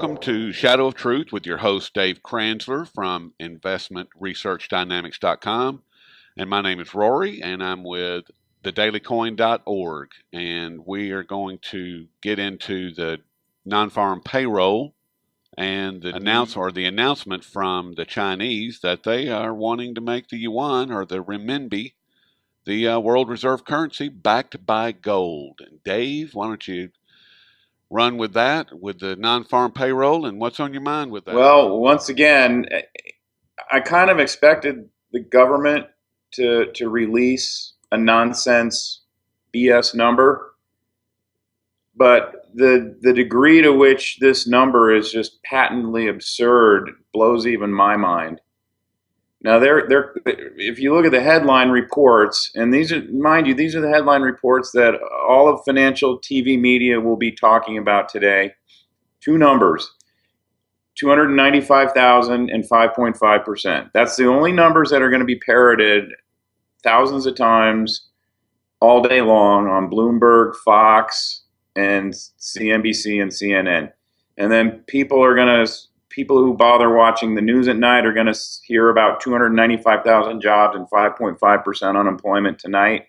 Welcome to Shadow of Truth with your host, Dave Kranzler from investmentresearchdynamics.com. And my name is Rory, and I'm with thedailycoin.org. And we are going to get into the non-farm payroll and the announcement from the Chinese that they are wanting to make the yuan or the renminbi the world reserve currency backed by gold. And Dave, why don't you run with that, with the non-farm payroll, and what's on your mind with that? Well, once again, I kind of expected the government to release a nonsense BS number, but the degree to which this number is just patently absurd blows even my mind. Now, if you look at the headline reports, and these are, mind you, these are the headline reports that all of financial TV media will be talking about today. Two numbers, 295,000 and 5.5%. That's the only numbers that are going to be parroted thousands of times all day long on Bloomberg, Fox, and CNBC and CNN. And then people who bother watching the news at night are going to hear about 295,000 jobs and 5.5% unemployment tonight.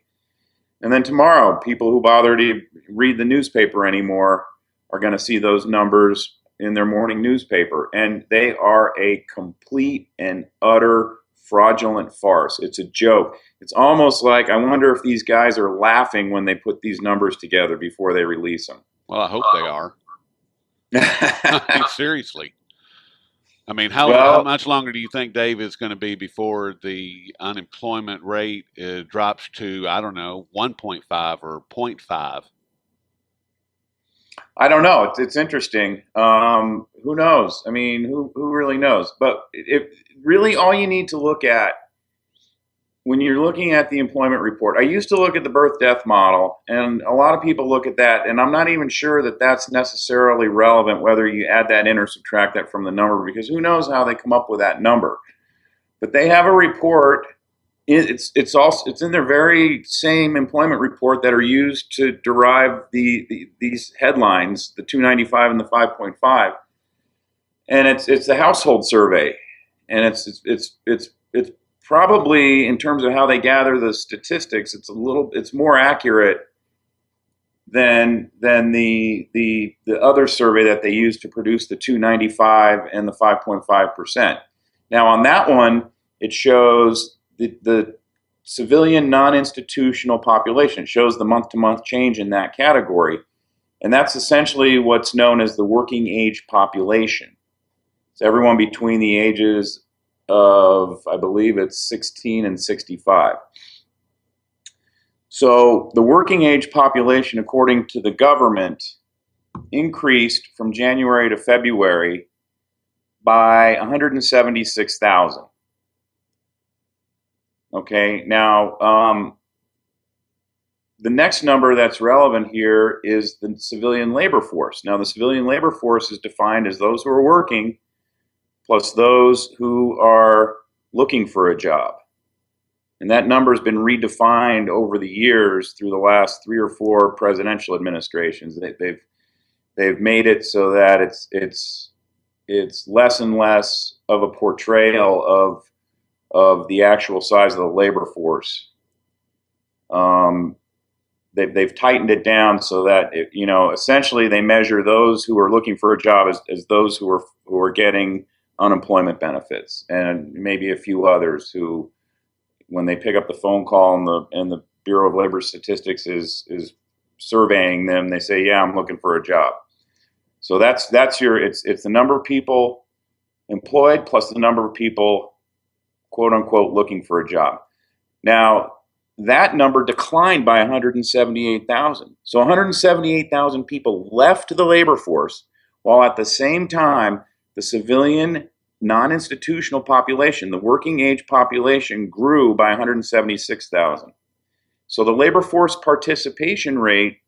And then tomorrow, people who bother to read the newspaper anymore are going to see those numbers in their morning newspaper. And they are a complete and utter fraudulent farce. It's a joke. It's almost like I wonder if these guys are laughing when they put these numbers together before they release them. Well, I hope they are. I mean, seriously. I mean, how much longer do you think, Dave, is going to be before the unemployment rate drops to, I don't know, 1.5 or 0.5? I don't know. It's interesting. Who knows? I mean, who really knows? But really all you need to look at when you're looking at the employment report, I used to look at the birth-death model, and a lot of people look at that, and I'm not even sure that that's necessarily relevant whether you add that in or subtract that from the number, because who knows how they come up with that number. But they have a report. It's in their very same employment report that are used to derive these headlines, the 295 and the 5.5, and it's the household survey, and it's probably, in terms of how they gather the statistics, it's more accurate than the other survey that they use to produce the 295 and the 5.5%. Now on that one, it shows the civilian non-institutional population. It shows the month-to-month change in that category, and that's essentially what's known as the working age population. It's everyone between the ages of, I believe it's 16 and 65. So the working age population, according to the government, increased from January to February by 176,000. Okay, now the next number that's relevant here is the civilian labor force. Now the civilian labor force is defined as those who are working plus those who are looking for a job. And that number has been redefined over the years through the last 3 or 4 presidential administrations. They've made it so that it's less and less of a portrayal of the actual size of the labor force. They've tightened it down so that essentially they measure those who are looking for a job as those who are getting unemployment benefits, and maybe a few others who, when they pick up the phone call and the Bureau of Labor Statistics is surveying them, they say, yeah, I'm looking for a job. So it's the number of people employed plus the number of people, quote unquote, looking for a job. Now that number declined by 178,000. So 178,000 people left the labor force, while at the same time the civilian non-institutional population, the working age population, grew by 176,000. So the labor force participation rate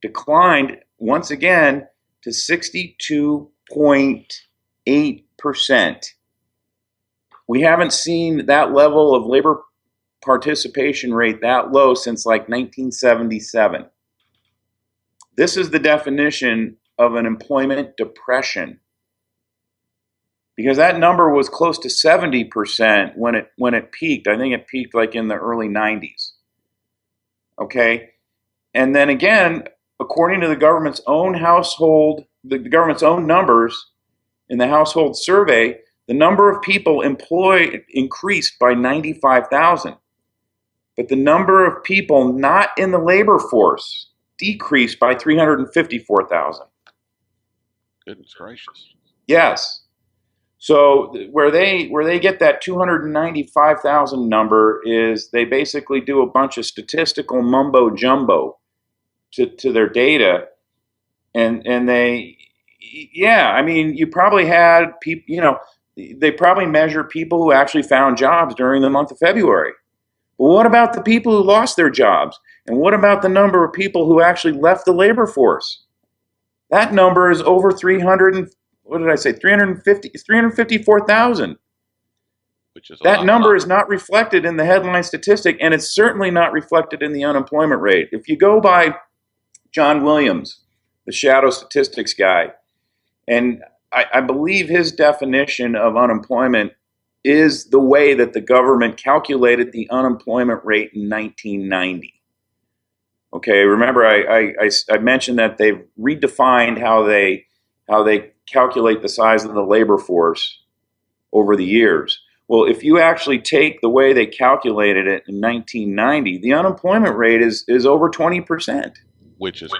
declined once again to 62.8%. We haven't seen that level of labor participation rate that low since like 1977. This is the definition of an employment depression. because that number was close to 70% when it peaked. I think it peaked like in the early 90s. Okay, and then again, according to the government's own the government's own numbers in the household survey, the number of people employed increased by 95,000, but the number of people not in the labor force decreased by 354,000. Goodness gracious. Yes. So where they get that 295,000 number is they basically do a bunch of statistical mumbo jumbo to their data, and I mean, you probably had people, they probably measure people who actually found jobs during the month of February. But what about the people who lost their jobs? And what about the number of people who actually left the labor force? That number is over 354,000. Which is that number is not reflected in the headline statistic, and it's certainly not reflected in the unemployment rate. If you go by John Williams, the shadow statistics guy, and I believe his definition of unemployment is the way that the government calculated the unemployment rate in 1990. Okay, remember I mentioned that they've redefined how they calculate the size of the labor force over the years. Well, if you actually take the way they calculated it in 1990, the unemployment rate is over 20%. Which is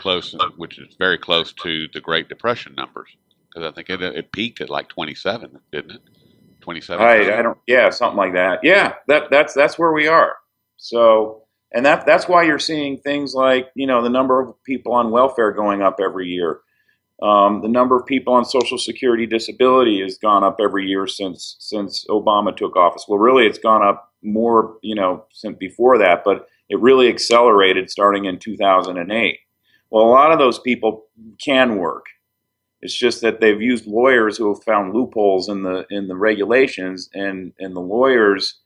very close to the Great Depression numbers, because I think it peaked at like 27, didn't it? 27. I don't. Yeah, something like that. Yeah, that's where we are. So, and that's why you're seeing things like the number of people on welfare going up every year. The number of people on Social Security disability has gone up every year since Obama took office. Well, really, it's gone up more, since before that, but it really accelerated starting in 2008. Well, a lot of those people can work. It's just that they've used lawyers who have found loopholes in the regulations, and the lawyers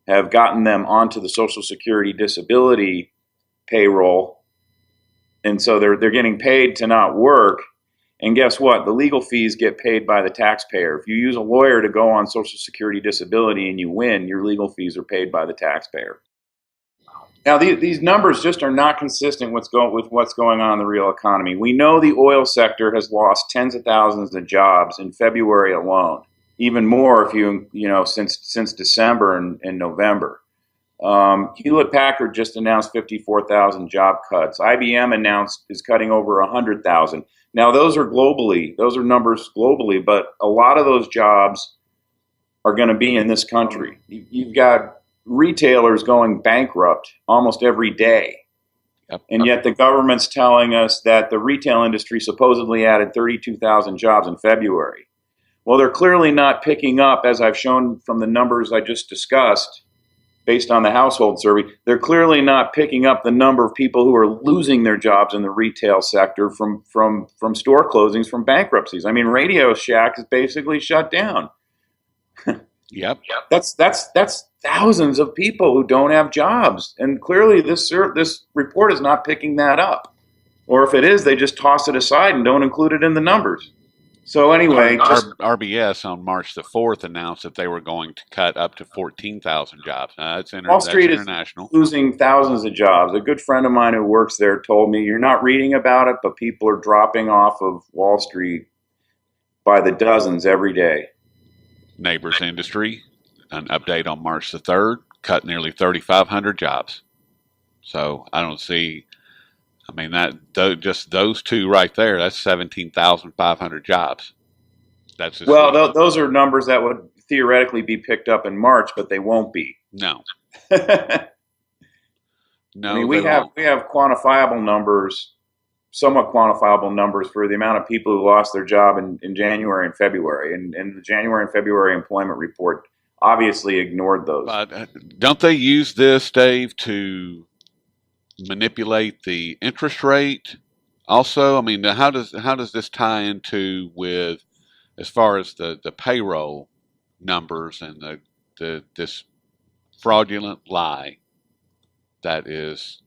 have gotten them onto the Social Security disability payroll, and so they're getting paid to not work. And guess what? The legal fees get paid by the taxpayer. If you use a lawyer to go on Social Security disability and you win, your legal fees are paid by the taxpayer. Now, these numbers just are not consistent with what's going on in the real economy. We know the oil sector has lost tens of thousands of jobs in February alone. Even more if since December and November. Hewlett Packard just announced 54,000 job cuts. IBM is cutting over 100,000. Now, those are numbers globally, but a lot of those jobs are going to be in this country. You've got retailers going bankrupt almost every day. Yep. And yet the government's telling us that the retail industry supposedly added 32,000 jobs in February. Well, they're clearly not picking up, as I've shown from the numbers I just discussed, based on the household survey. They're clearly not picking up the number of people who are losing their jobs in the retail sector from store closings, from bankruptcies. I mean, Radio Shack is basically shut down. Yep. That's thousands of people who don't have jobs, and clearly this report is not picking that up. Or if it is, they just toss it aside and don't include it in the numbers. So anyway, RBS on March the 4th announced that they were going to cut up to 14,000 jobs. Wall Street is international. Losing thousands of jobs. A good friend of mine who works there told me, you're not reading about it, but people are dropping off of Wall Street by the dozens every day. Neighbors Industry, an update on March the 3rd, cut nearly 3,500 jobs. So I don't see, just those two right there, that's 17,500 jobs. That's just those are numbers that would theoretically be picked up in March, but they won't be. No. No, I mean, we have quantifiable numbers, somewhat quantifiable numbers for the amount of people who lost their job in January and February. And the January and February employment report obviously ignored those. But don't they use this, Dave, to manipulate the interest rate also? I mean, how does this tie into with, as far as the payroll numbers and this fraudulent lie that is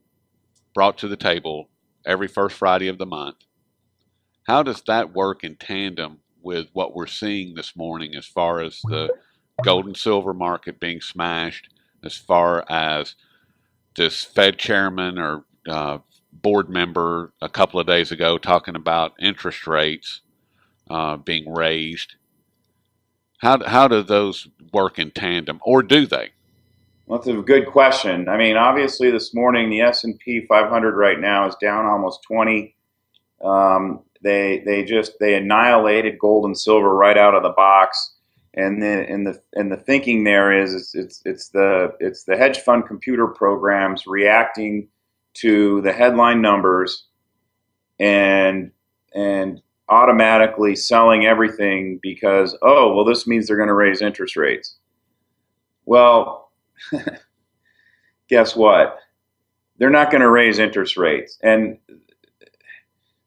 brought to the table every first Friday of the month? How does that work in tandem with what we're seeing this morning as far as the gold and silver market being smashed, as far as this Fed chairman or board member a couple of days ago talking about interest rates being raised. How do those work in tandem, or do they? Well, that's a good question. I mean, obviously, this morning the S&P 500 right now is down almost 20. They annihilated gold and silver right out of the box, and the thinking there is it's the hedge fund computer programs reacting to the headline numbers and automatically selling everything because, oh, well, this means they're going to raise interest rates. Well, guess what? They're not going to raise interest rates. And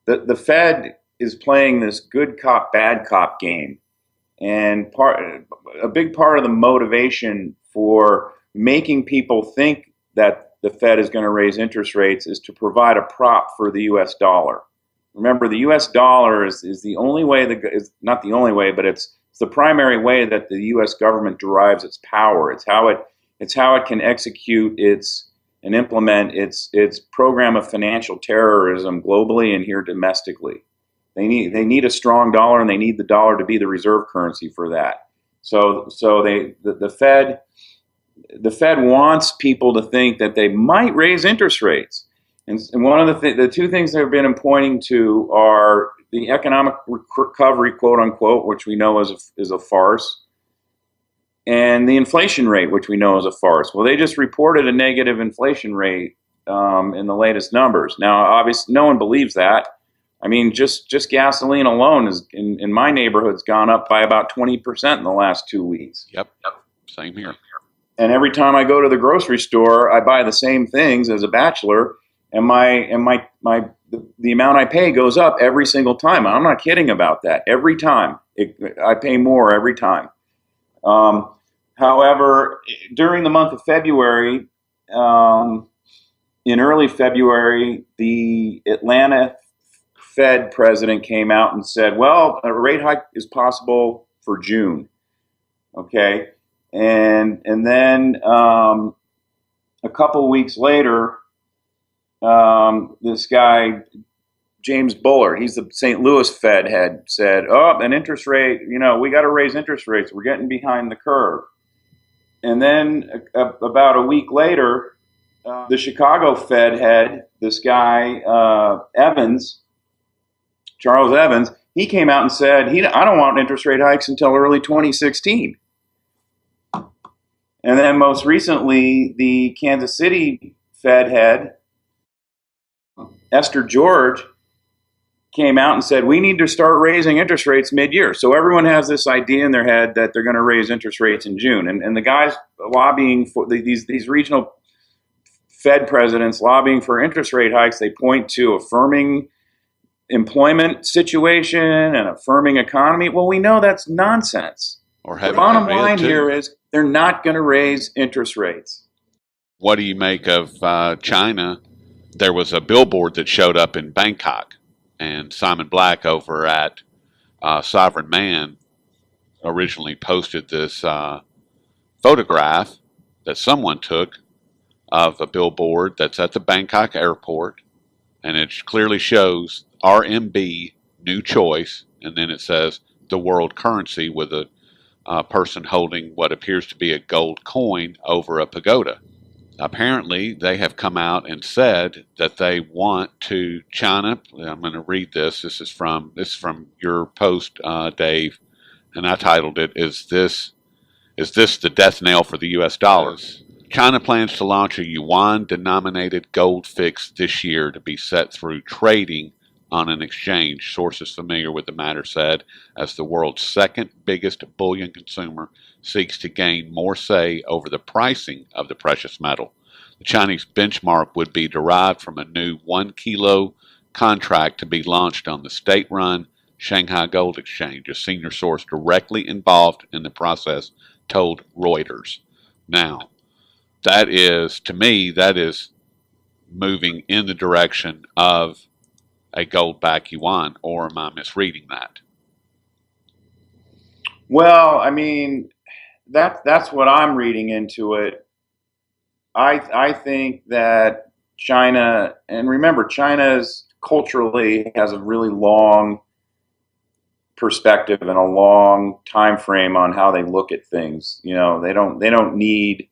the Fed is playing this good cop, bad cop game. And a big part of the motivation for making people think that the Fed is going to raise interest rates is to provide a prop for the U.S. dollar. Remember, the U.S. dollar is the only way, is not the only way, but it's the primary way that the U.S. government derives its power. It's how it can execute and implement its program of financial terrorism globally and here domestically. They need a strong dollar, and they need the dollar to be the reserve currency for that. So the Fed wants people to think that they might raise interest rates. And one of the two things they've been pointing to are the economic recovery, quote unquote, which we know is a farce, and the inflation rate, which we know is a farce. Well, they just reported a negative inflation rate in the latest numbers. Now, obviously, no one believes that. I mean, just gasoline alone is in my neighborhood's gone up by about 20% in the last 2 weeks. Yep. Same here. And every time I go to the grocery store, I buy the same things as a bachelor, and the amount I pay goes up every single time. I'm not kidding about that. Every time I pay more every time. However, during the month of February, in early February, the Atlanta Fed president came out and said, well, a rate hike is possible for June. Okay. And then a couple weeks later, this guy, James Buller, he's the St. Louis Fed head, said, oh, an interest rate, we got to raise interest rates. We're getting behind the curve. And then about a week later, the Chicago Fed head, this guy, Charles Evans, he came out and said, I don't want interest rate hikes until early 2016. And then most recently, the Kansas City Fed head, Esther George, came out and said, we need to start raising interest rates mid-year. So everyone has this idea in their head that they're going to raise interest rates in June. And the guys lobbying for these regional Fed presidents lobbying for interest rate hikes, they point to affirming employment situation and affirming economy. Well, we know that's nonsense. The bottom line here is they're not going to raise interest rates. What do you make of China? There was a billboard that showed up in Bangkok, and Simon Black over at Sovereign Man originally posted this photograph that someone took of a billboard that's at the Bangkok airport, and it clearly shows RMB, new choice, and then it says the world currency with a person holding what appears to be a gold coin over a pagoda. Apparently, they have come out and said that they want to China. I'm going to read this. This is from your post, Dave, and I titled it, "Is this the death knell for the U.S. dollars?" China plans to launch a yuan-denominated gold fix this year to be set through trading on an exchange, sources familiar with the matter said, as the world's second biggest bullion consumer seeks to gain more say over the pricing of the precious metal. The Chinese benchmark would be derived from a new 1 kilo contract to be launched on the state-run Shanghai Gold Exchange, a senior source directly involved in the process told Reuters. Now, that is, to me, that is moving in the direction of a gold-backed yuan, or am I misreading that? Well, I mean, that's what I'm reading into it. I think that China, and remember, China's culturally has a really long perspective and a long time frame on how they look at things. You know, they don't need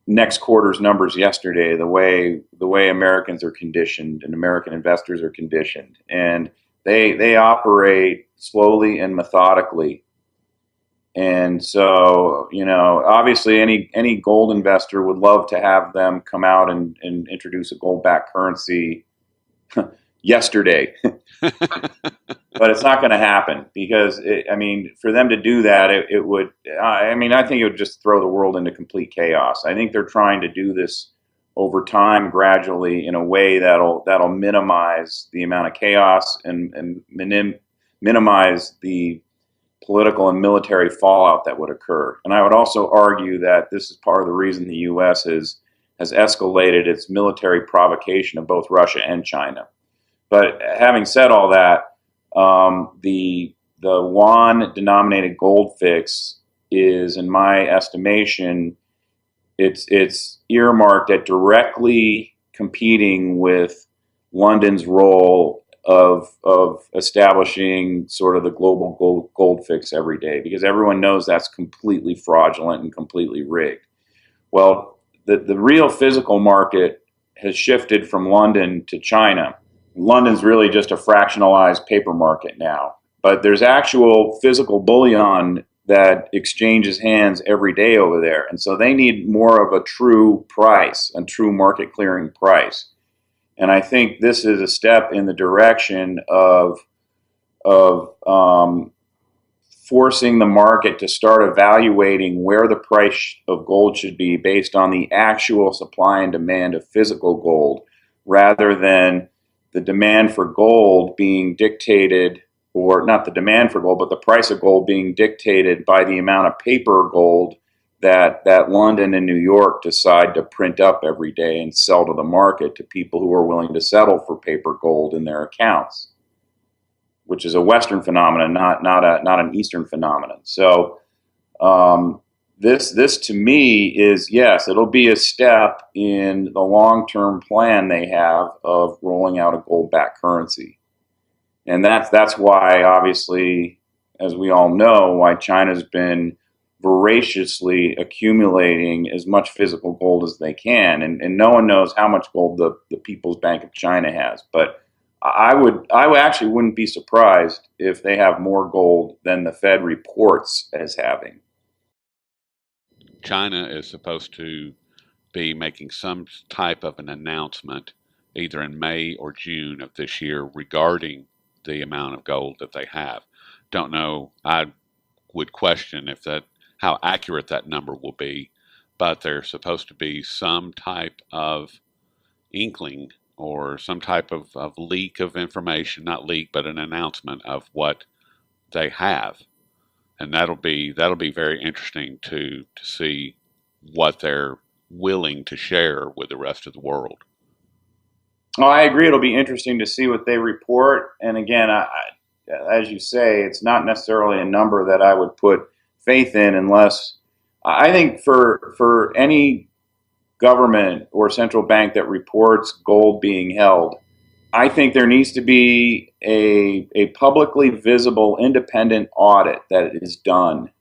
next quarter's numbers yesterday the way Americans are conditioned and American investors are conditioned, and they operate slowly and methodically. And so, obviously, any gold investor would love to have them come out and introduce a gold-backed currency yesterday, but it's not going to happen because, I mean, for them to do that, it would. I mean, I think it would just throw the world into complete chaos. I think they're trying to do this over time, gradually, in a way that'll minimize the amount of chaos and minimize the political and military fallout that would occur. And I would also argue that this is part of the reason the U.S. has escalated its military provocation of both Russia and China. But having said all that, the yuan denominated gold fix is, in my estimation, it's earmarked at directly competing with London's role of establishing sort of the global gold fix every day, because everyone knows that's completely fraudulent and completely rigged. Well, the real physical market has shifted from London to China. London's really just a fractionalized paper market now, but there's actual physical bullion that exchanges hands every day over there. And so they need more of a true price, a true market clearing price. And I think this is a step in the direction of forcing the market to start evaluating where the price of gold should be based on the actual supply and demand of physical gold, rather than the demand for gold being dictated, or not the demand for gold, but the price of gold being dictated by the amount of paper gold that London and New York decide to print up every day and sell to the market, to people who are willing to settle for paper gold in their accounts, which is a Western phenomenon, not an Eastern phenomenon. So this to me is, yes, it'll be a step in the long-term plan they have of rolling out a gold-backed currency, and that's why, obviously, as we all know, why China's been voraciously accumulating as much physical gold as they can, and no one knows how much gold the People's Bank of China has, but I actually wouldn't be surprised if they have more gold than the Fed reports as having. China is supposed to be making some type of an announcement either in May or June of this year regarding the amount of gold that they have. Don't know. I would question if that how accurate that number will be, but there's supposed to be some type of inkling or some type of leak of information, not leak, but an announcement of what they have. And that'll be very interesting to see what they're willing to share with the rest of the world. Well, I agree. It'll be interesting to see what they report. And again, as you say, it's not necessarily a number that I would put faith in, unless I think for any government or central bank that reports gold being held, I think there needs to be a publicly visible independent audit that is done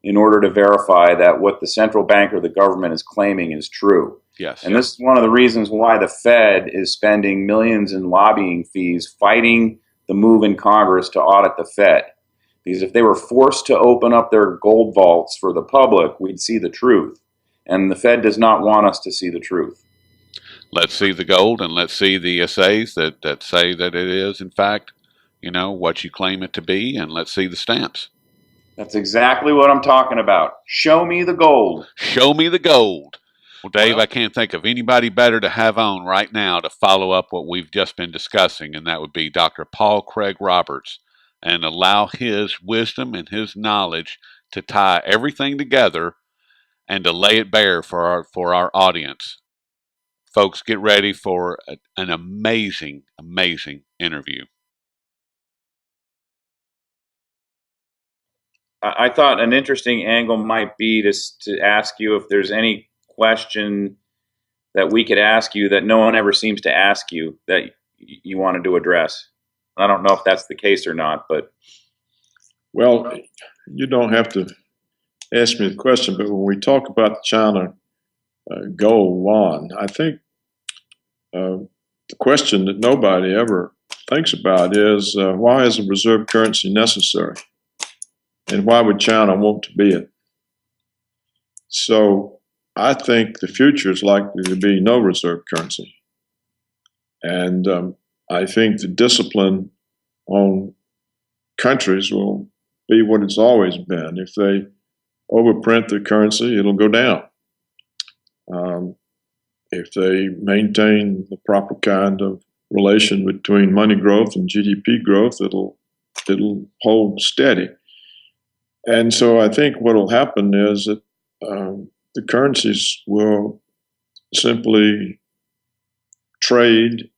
in order to verify that what the central bank or the government is claiming is true. Yes. And this is one of the reasons why the Fed is spending millions in lobbying fees fighting the move in Congress to audit the Fed. Because if they were forced to open up their gold vaults for the public, we'd see the truth. And the Fed does not want us to see the truth. Let's see the gold and let's see the essays that say that it is, in fact, what you claim it to be, and let's see the stamps. That's exactly what I'm talking about. Show me the gold. Show me the gold. Well, Dave, Well, I can't think of anybody better to have on right now to follow up what we've just been discussing, and that would be Dr. Paul Craig Roberts, and allow his wisdom and his knowledge to tie everything together and to lay it bare for our audience. Folks, get ready for an amazing, amazing interview. I thought an interesting angle might be to ask you if there's any question that we could ask you that no one ever seems to ask you that you wanted to address. I don't know if that's the case or not, but. Well, you don't have to ask me the question, but when we talk about the China gold yuan, I think the question that nobody ever thinks about is why is a reserve currency necessary? And why would China want to be it? So I think the future is likely to be no reserve currency. And I think the discipline on countries will be what it's always been. If they overprint their currency, it'll go down. If they maintain the proper kind of relation between money growth and GDP growth, it'll hold steady. And so I think what will happen is that the currencies will simply trade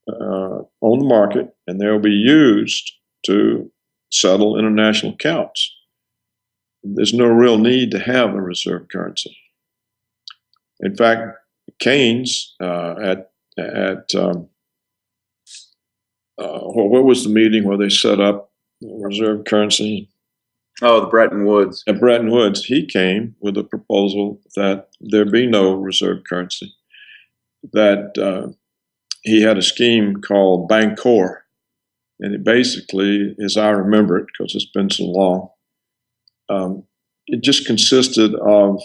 on the market, and they'll be used to settle international accounts. There's no real need to have a reserve currency. In fact, Keynes what was the meeting where they set up reserve currency? Oh, the Bretton Woods. At Bretton Woods, he came with a proposal that there be no reserve currency, that he had a scheme called Bancor, and it basically, as I remember it, because it's been so long, it just consisted of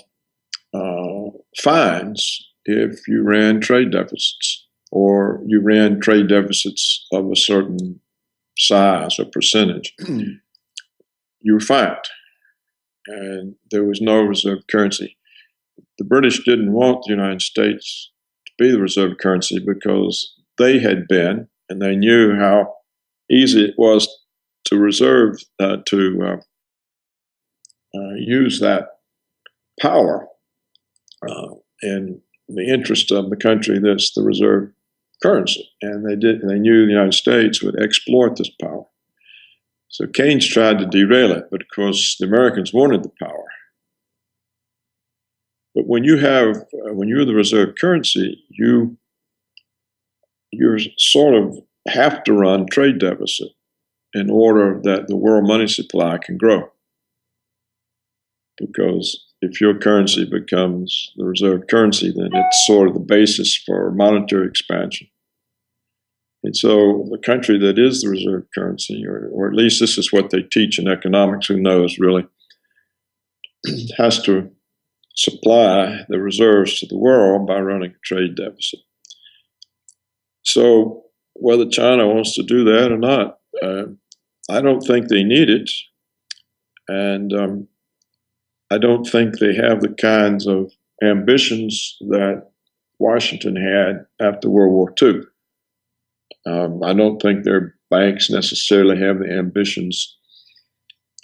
fines if you ran trade deficits, or you ran trade deficits of a certain size or percentage. You were fined, and there was no reserve currency. The British didn't want the United States to be the reserve currency because they had been, and they knew how easy it was to reserve, use that power in the interest of the country that's the reserve currency. And they knew the United States would exploit this power. So Keynes tried to derail it, but of course the Americans wanted the power. But when you're the reserve currency, you sort of have to run trade deficit in order that the world money supply can grow. Because if your currency becomes the reserve currency, then it's sort of the basis for monetary expansion. And so the country that is the reserve currency, or at least this is what they teach in economics, who knows really, has to supply the reserves to the world by running a trade deficit. So whether China wants to do that or not, I don't think they need it. And I don't think they have the kinds of ambitions that Washington had after World War II. I don't think their banks necessarily have the ambitions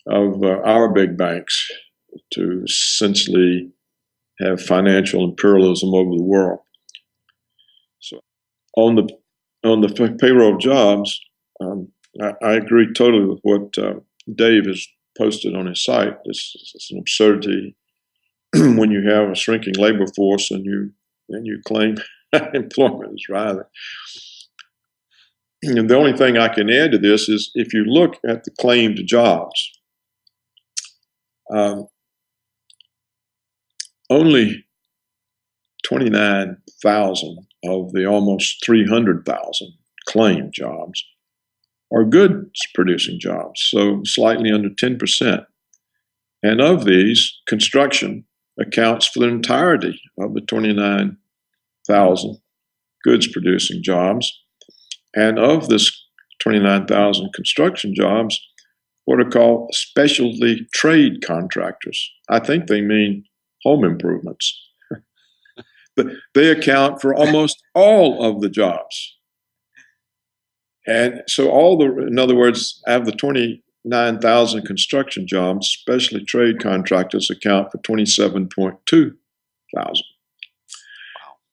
of our big banks to essentially have financial imperialism over the world. So on the payroll jobs, I agree totally with what Dave has posted on his site. It's an absurdity when you have a shrinking labor force and you claim employment is rising. And the only thing I can add to this is if you look at the claimed jobs, only 29,000 of the almost 300,000 claimed jobs are goods producing jobs, so slightly under 10%. And of these, construction accounts for the entirety of the 29,000 goods producing jobs. And of this 29,000 construction jobs, what are called specialty trade contractors. I think they mean home improvements. But they account for almost all of the jobs. And so in other words, out of the 29,000 construction jobs, specialty trade contractors account for 27.2 thousand.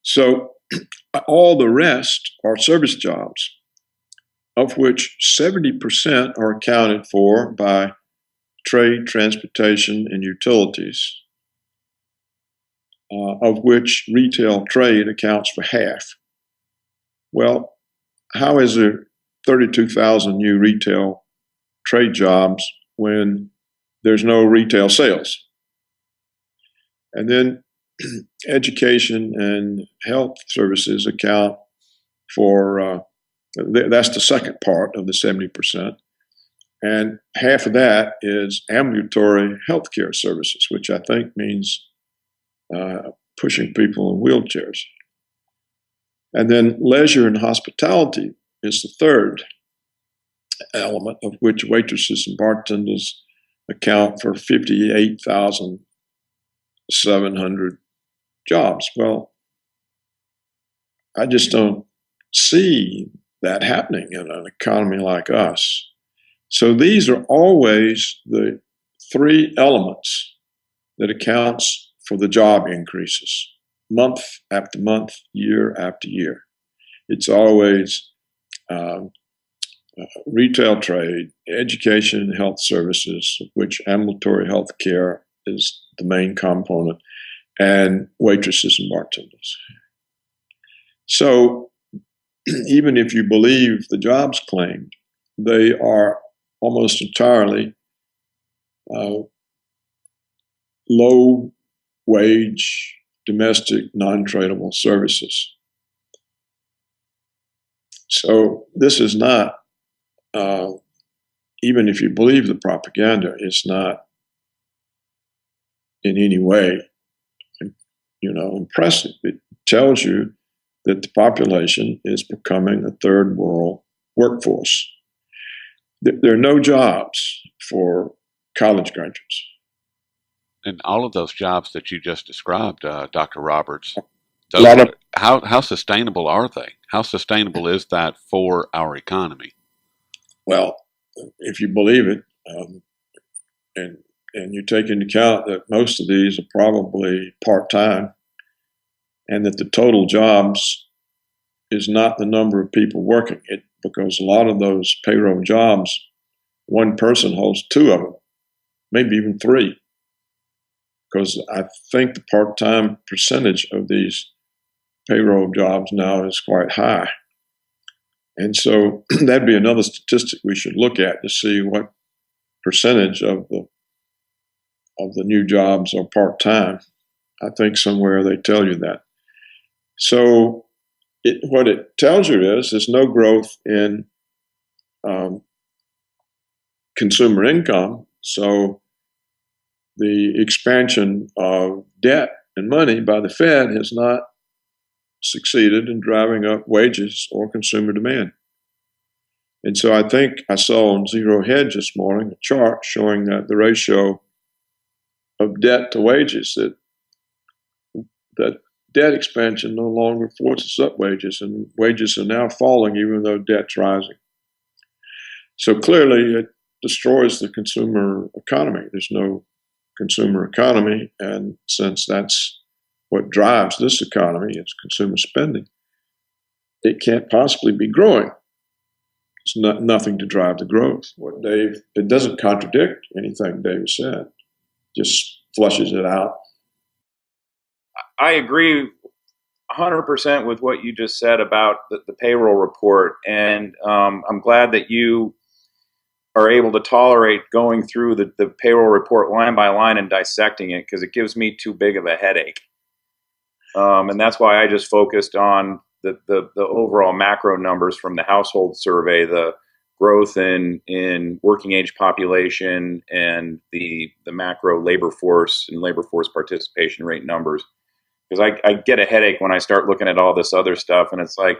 So all the rest are service jobs, of which 70% are accounted for by trade, transportation, and utilities, of which retail trade accounts for half. Well, how is there 32,000 new retail trade jobs when there's no retail sales? And then education and health services account for, that's the second part of the 70%. And half of that is ambulatory healthcare services, which I think means pushing people in wheelchairs. And then leisure and hospitality is the third element, of which waitresses and bartenders account for 58,700 jobs. Well, I just don't see that happening in an economy like us. So these are always the three elements that accounts for the job increases, month after month, year after year. It's always retail trade, education, health services, of which ambulatory health care is the main component, and waitresses and bartenders. So even if you believe the jobs claimed, they are almost entirely low wage, domestic, non-tradable services. So this is not, even if you believe the propaganda, it's not in any way, impressive. It tells you that the population is becoming a third world workforce. There are no jobs for college graduates. And all of those jobs that you just described, Dr. Roberts, how sustainable are they? How sustainable is that for our economy? Well, if you believe it, and you take into account that most of these are probably part-time, and that the total jobs is not the number of people working it, because a lot of those payroll jobs, one person holds two of them, maybe even three, because I think the part-time percentage of these payroll jobs now is quite high. And so that'd be another statistic we should look at to see what percentage of the new jobs are part-time. I think somewhere they tell you that. So what it tells you is there's no growth in consumer income. So the expansion of debt and money by the Fed has not succeeded in driving up wages or consumer demand. And so I think I saw on Zero Hedge this morning a chart showing that the ratio of debt to wages, that debt expansion no longer forces up wages, and wages are now falling even though debt's rising. So clearly it destroys the consumer economy. There's no consumer economy, and since that's what drives this economy is consumer spending, it can't possibly be growing. It's nothing to drive the growth. It doesn't contradict anything Dave said, just flushes it out. I agree 100% with what you just said about the payroll report, and I'm glad that you are able to tolerate going through the payroll report line by line and dissecting it, because it gives me too big of a headache. And that's why I just focused on the overall macro numbers from the household survey, the growth in working age population, and the macro labor force and labor force participation rate numbers. Because I get a headache when I start looking at all this other stuff, and it's like,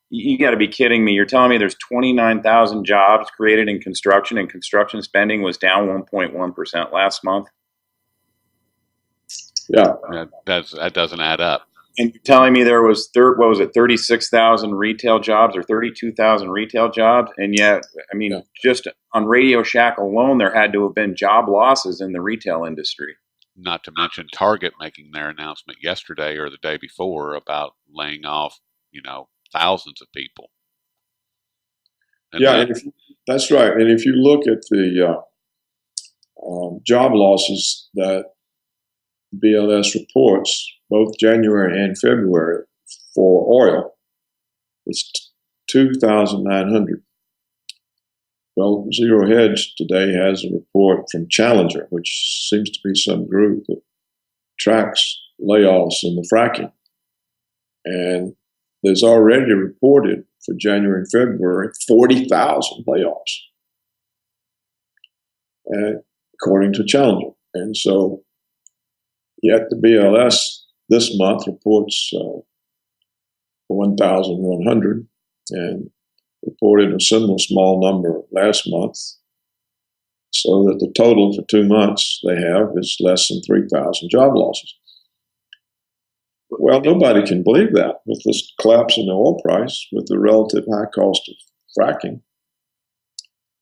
you got to be kidding me. You're telling me there's 29,000 jobs created in construction, and construction spending was down 1.1% last month? Yeah. That doesn't add up. And you're telling me there was 36,000 retail jobs or 32,000 retail jobs, and yet, I mean, just on Radio Shack alone, there had to have been job losses in the retail industry. Not to mention Target making their announcement yesterday or the day before about laying off, thousands of people. And that's right. And if you look at the job losses that BLS reports, both January and February, for oil, it's 2,900. Well, Zero Hedge today has a report from Challenger, which seems to be some group that tracks layoffs in the fracking. And there's already reported for January and February 40,000 layoffs, according to Challenger. And so, yet the BLS this month reports 1,100 and reported a similar small number last month, so that the total for 2 months they have is less than 3,000 job losses. Well, nobody can believe that with this collapse in the oil price, with the relative high cost of fracking,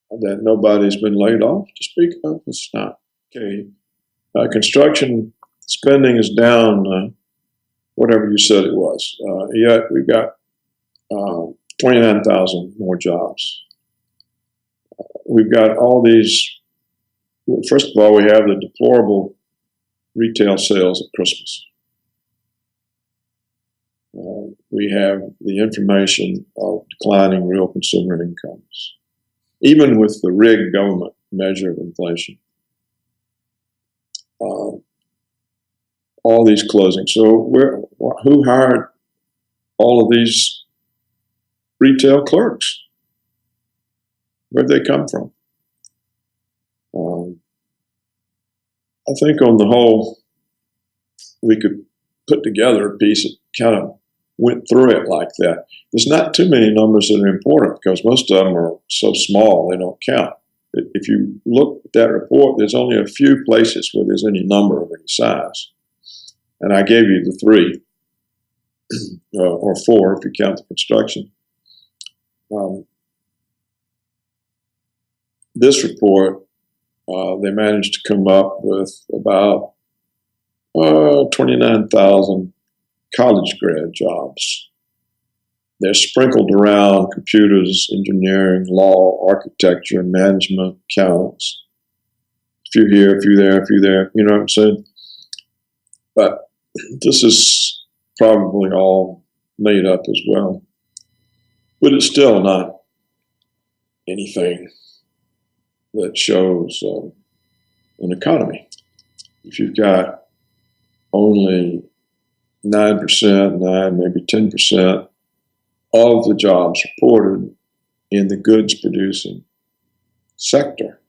that nobody's been laid off to speak of. It's not. Okay. Construction spending is down, whatever you said it was. Yet we've got 29,000 more jobs. We've got all these. First of all, we have the deplorable retail sales at Christmas. We have the information of declining real consumer incomes, even with the rigged government measure of inflation. All these closings. So who hired all of these retail clerks? Where'd they come from? I think on the whole, we could put together a piece that kind of went through it like that. There's not too many numbers that are important because most of them are so small they don't count. If you look at that report, there's only a few places where there's any number of any size. And I gave you the 3, or 4 if you count the construction. This report, they managed to come up with about 29,000 college grad jobs. They're sprinkled around computers, engineering, law, architecture, management, accountants. A few here, a few there, a few there. You know what I'm saying? But this is probably all made up as well. But it's still not anything that shows an economy. If you've got only 9%, maybe 10% of the jobs reported in the goods producing sector,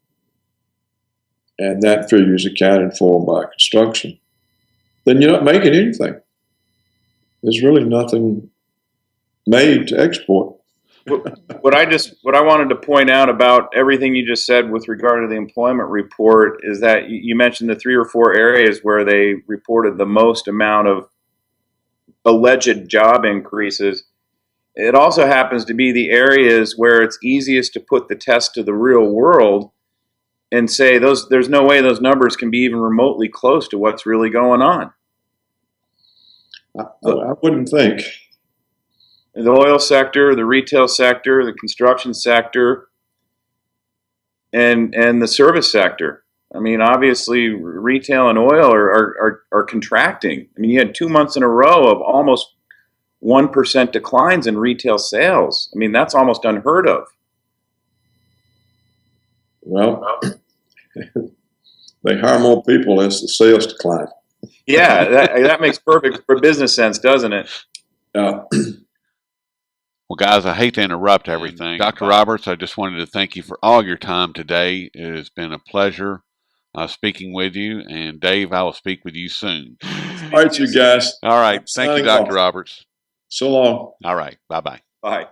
and that figure is accounted for by construction, then you're not making anything. There's really nothing made to export. What I wanted to point out about everything you just said with regard to the employment report is that you mentioned the 3 or 4 areas where they reported the most amount of alleged job increases. It also happens to be the areas where it's easiest to put the test to the real world and say there's no way those numbers can be even remotely close to what's really going on. I wouldn't think. The oil sector, the retail sector, the construction sector, and the service sector. I mean, obviously, retail and oil are contracting. I mean, you had 2 months in a row of almost 1% declines in retail sales. I mean, that's almost unheard of. Well, they hire more people as the sales decline. Yeah, that makes perfect for business sense, doesn't it? Well, guys, I hate to interrupt everything. Dr. Roberts, I just wanted to thank you for all your time today. It has been a pleasure speaking with you. And Dave, I will speak with you soon. All right, you guys. All right. Thank you, Dr. Roberts. So long. All right. Bye-bye. Bye.